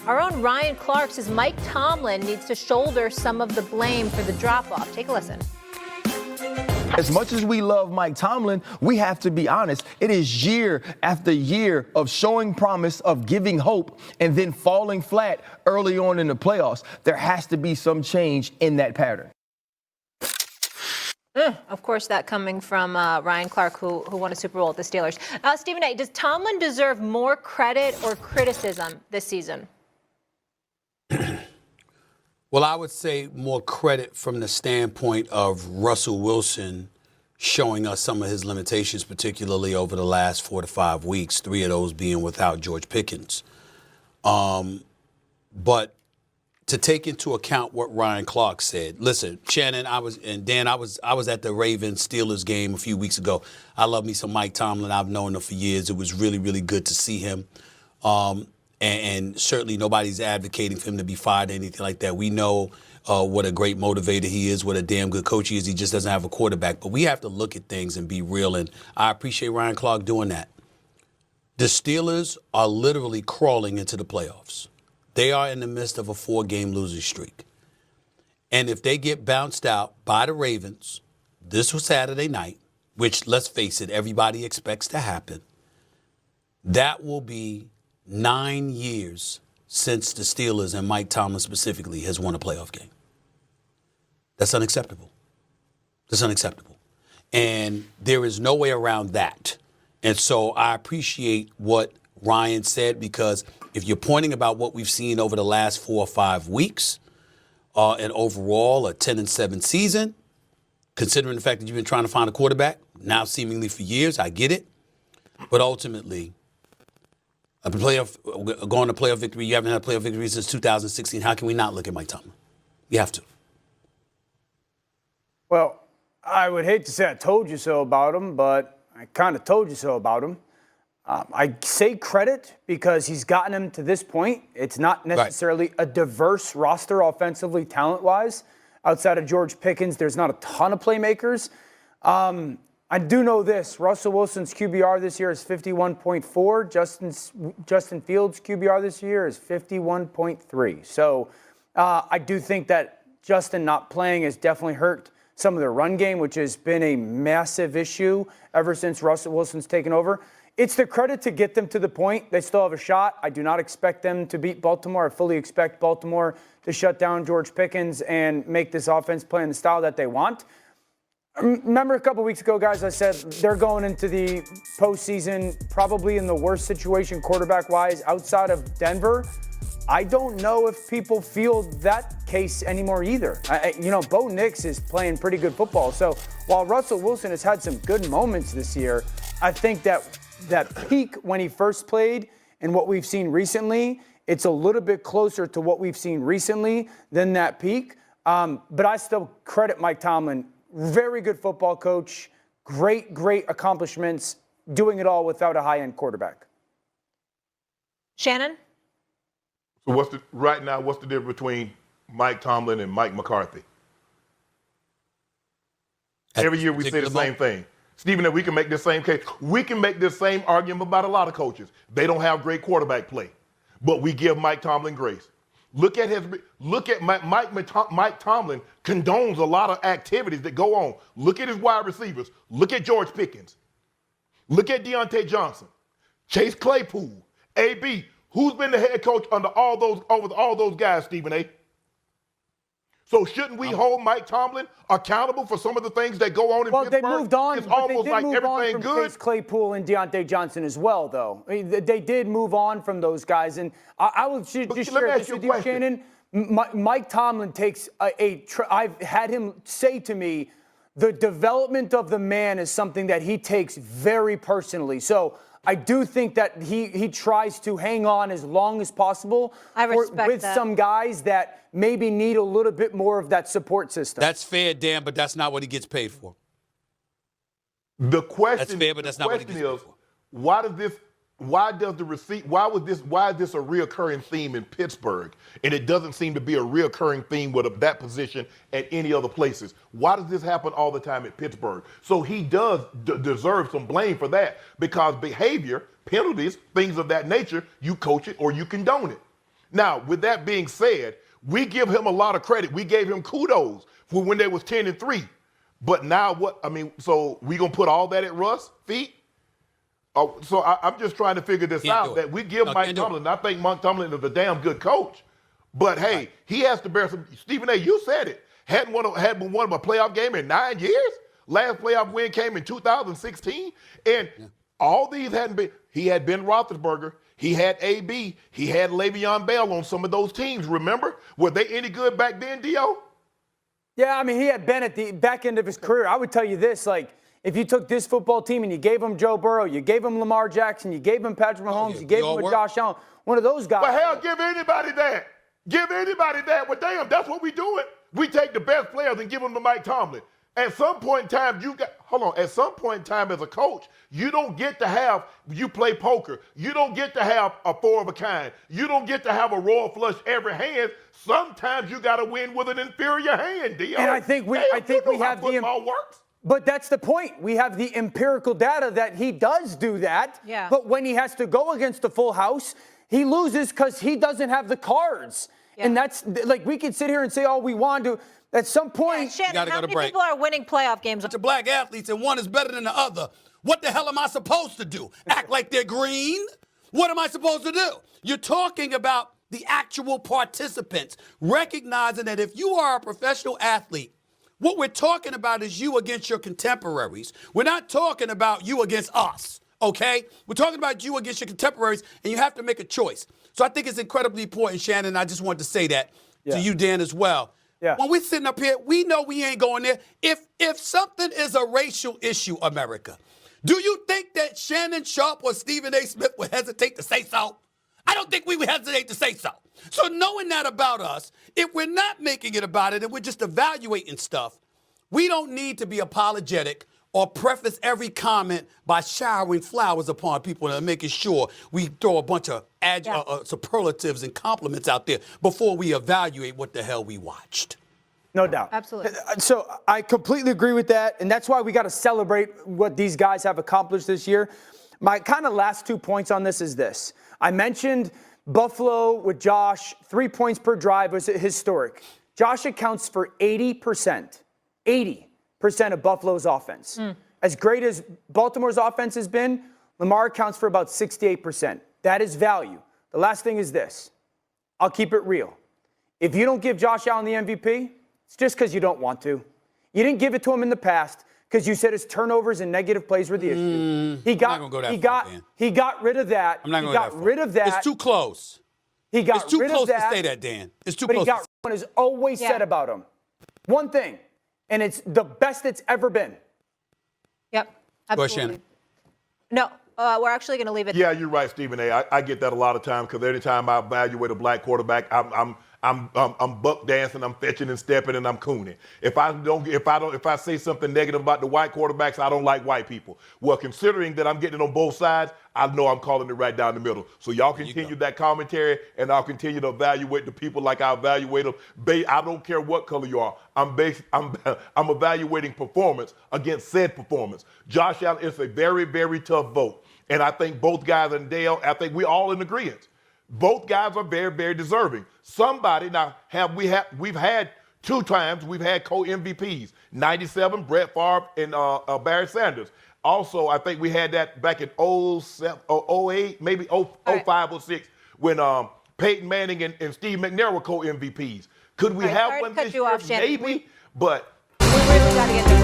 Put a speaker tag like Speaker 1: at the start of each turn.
Speaker 1: Our own Ryan Clark says Mike Tomlin needs to shoulder some of the blame for the drop-off. Take a listen.
Speaker 2: As much as we love Mike Tomlin, we have to be honest. It is year after year of showing promise, of giving hope, and then falling flat early on in the playoffs. There has to be some change in that pattern.
Speaker 1: Of course, that coming from Ryan Clark, who won a Super Bowl with the Steelers. Stephen A., does Tomlin deserve more credit or criticism this season?
Speaker 3: Well, I would say more credit from the standpoint of Russell Wilson showing us some of his limitations, particularly over the last 4 to 5 weeks, 3 of those being without George Pickens. But to take into account what Ryan Clark said, listen, Shannon, I was at the Ravens Steelers game a few weeks ago. I love me some Mike Tomlin. I've known him for years. It was really, really good to see him. And certainly nobody's advocating for him to be fired or anything like that. We know what a great motivator he is, what a damn good coach he is. He just doesn't have a quarterback. But we have to look at things and be real, and I appreciate Ryan Clark doing that. The Steelers are literally crawling into the playoffs. They are in the midst of a 4-game losing streak. And if they get bounced out by the Ravens, this was Saturday night, which, let's face it, everybody expects to happen, that will be 9 years since the Steelers and Mike Tomlin specifically has won a playoff game. That's unacceptable. That's unacceptable. And there is no way around that. And so I appreciate what Ryan said, because if you're pointing about what we've seen over the last 4 or 5 weeks, and overall a 10-7 season, considering the fact that you've been trying to find a quarterback now seemingly for years, I get it. But ultimately, going to playoff victory, you haven't had a playoff victory since 2016. How can we not look at Mike Tomlin? You have to.
Speaker 4: Well, I would hate to say I told you so about him, but I kind of told you so about him. I say credit because he's gotten him to this point. It's not necessarily a diverse roster offensively, talent-wise. Outside of George Pickens, there's not a ton of playmakers. I do know this. Russell Wilson's QBR this year is 51.4. Justin Fields' QBR this year is 51.3. So I do think that Justin not playing has definitely hurt some of their run game, which has been a massive issue ever since Russell Wilson's taken over. It's the credit to get them to the point. They still have a shot. I do not expect them to beat Baltimore. I fully expect Baltimore to shut down George Pickens and make this offense play in the style that they want. Remember a couple weeks ago, guys, I said they're going into the postseason probably in the worst situation quarterback-wise outside of Denver. I don't know if people feel that case anymore either. Bo Nix is playing pretty good football. So while Russell Wilson has had some good moments this year, I think that peak when he first played and what we've seen recently, it's a little bit closer to what we've seen recently than that peak. But I still credit Mike Tomlin. Very good football coach, great accomplishments, doing it all without a high-end quarterback.
Speaker 1: Shannon?
Speaker 5: So what's the difference between Mike Tomlin and Mike McCarthy? Every year we say the same thing. Stephen, we can make this same case. We can make this same argument about a lot of coaches. They don't have great quarterback play, but we give Mike Tomlin grace. Mike Tomlin condones a lot of activities that go on. Look at his wide receivers. Look at George Pickens. Look at Deontay Johnson, Chase Claypool, AB. Who's been the head coach over all those guys, Stephen A? So shouldn't we hold Mike Tomlin accountable for some of the things that go on in Pittsburgh?
Speaker 4: Well, they moved on.
Speaker 5: It's almost like everything good.
Speaker 4: Chase Claypool and Deontay Johnson as well, though. I mean, they did move on from those guys. And I will just share this with you, Shannon. Mike Tomlin takes I've had him say to me, the development of the man is something that he takes very personally. So I do think that he tries to hang on as long as possible with some guys that maybe need a little bit more of that support system.
Speaker 3: That's fair, Dan, but that's not what he gets paid for.
Speaker 5: The question,
Speaker 3: that's fair, but that's not what he gets paid for.
Speaker 5: Why is this a reoccurring theme in Pittsburgh, and it doesn't seem to be a reoccurring theme with that position at any other places? Why does this happen all the time at Pittsburgh? So he does deserve some blame for that, because behavior, penalties, things of that nature, you coach it or you condone it. Now, with that being said, we give him a lot of credit. We gave him kudos for when they was 10-3. But now what? I mean, so we gonna put all that at Russ' feet? Oh, so I'm just trying to figure this out. That we give Mike Tomlin. I think Mike Tomlin is a damn good coach, but hey, he has to bear some. Stephen A., you said it. Hadn't won a playoff game in 9 years. Last playoff win came in 2016, and all these hadn't been. He had Ben Roethlisberger. He had AB. He had Le'Veon Bell on some of those teams. Remember? Were they any good back then, Dio?
Speaker 4: Yeah, I mean, he had been at the back end of his career. I would tell you this, like, if you took this football team and you gave him Joe Burrow, you gave him Lamar Jackson, you gave him Patrick Mahomes, you gave him Josh Allen, one of those guys.
Speaker 5: Well, hell, give anybody that. Give anybody that. Well, damn, that's what we doing. We take the best players and give them to Mike Tomlin. At some point in time, at some point in time as a coach, you don't get to have, you play poker. You don't get to have a four of a kind. You don't get to have a royal flush every hand. Sometimes you got to win with an inferior hand, Dio.
Speaker 4: And I think we have
Speaker 5: football works.
Speaker 4: But that's the point. We have the empirical data that he does do that.
Speaker 1: Yeah.
Speaker 4: But when he has to go against a full house, he loses because he doesn't have the cards. Yeah. And that's like, we could sit here and say all we want to. At some point,
Speaker 1: Shannon, how many people are winning playoff games?
Speaker 3: Bunch of black athletes and one is better than the other. What the hell am I supposed to do? Act like they're green? What am I supposed to do? You're talking about the actual participants, recognizing that if you are a professional athlete, what we're talking about is you against your contemporaries. We're not talking about you against us, okay? We're talking about you against your contemporaries, and you have to make a choice. So I think it's incredibly important, Shannon. I just wanted to say that to you, Dan, as well.
Speaker 4: Yeah.
Speaker 3: When we're sitting up here, we know we ain't going there. If something is a racial issue, America, do you think that Shannon Sharpe or Stephen A. Smith would hesitate to say so? I don't think we would hesitate to say so. So knowing that about us, if we're not making it about it and we're just evaluating stuff, we don't need to be apologetic or preface every comment by showering flowers upon people and making sure we throw a bunch of superlatives and compliments out there before we evaluate what the hell we watched.
Speaker 4: No doubt.
Speaker 1: Absolutely.
Speaker 4: So I completely agree with that, and that's why we got to celebrate what these guys have accomplished this year. My kind of last 2 points on this is this. I mentioned Buffalo with Josh, 3 points per drive was historic. Josh accounts for 80% of Buffalo's offense. As great as Baltimore's offense has been, Lamar accounts for about 68%. That is value. The last thing is this. I'll keep it real. If you don't give Josh Allen the MVP, it's just because you don't want to. You didn't give it to him in the past because you said his turnovers and negative plays were the issue. He got rid of that.
Speaker 3: I'm not going to go that far. It's too close.
Speaker 4: He got
Speaker 3: it's too
Speaker 4: rid
Speaker 3: close
Speaker 4: of that,
Speaker 3: to say that, Dan. It's too
Speaker 4: but
Speaker 3: close.
Speaker 4: But he got what is always said about him. One thing, and it's the best it's ever been.
Speaker 1: Yep, absolutely.
Speaker 3: Go ahead, Shannon.
Speaker 1: No, we're actually going to leave it.
Speaker 5: Yeah, you're right, Stephen A. I get that a lot of times because anytime I evaluate a black quarterback, I'm buck dancing, I'm fetching and stepping, and I'm cooning. If I say something negative about the white quarterbacks, I don't like white people. Well, considering that I'm getting it on both sides, I know I'm calling it right down the middle. So y'all continue that commentary, and I'll continue to evaluate the people like I evaluate them. I don't care what color you are. I'm evaluating performance against said performance. Josh Allen is a very, very tough vote, and I think both guys and Dale, I think we're all in agreement. Both guys are very, very deserving. Somebody now we've had 2 times we've had co-MVPs. 97, Brett Favre and Barry Sanders. Also, I think we had that back in 07, 08, maybe 05 or 06 when Peyton Manning and Steve McNair were co-MVPs. Could we have one this year? Maybe, but
Speaker 1: we really got to get to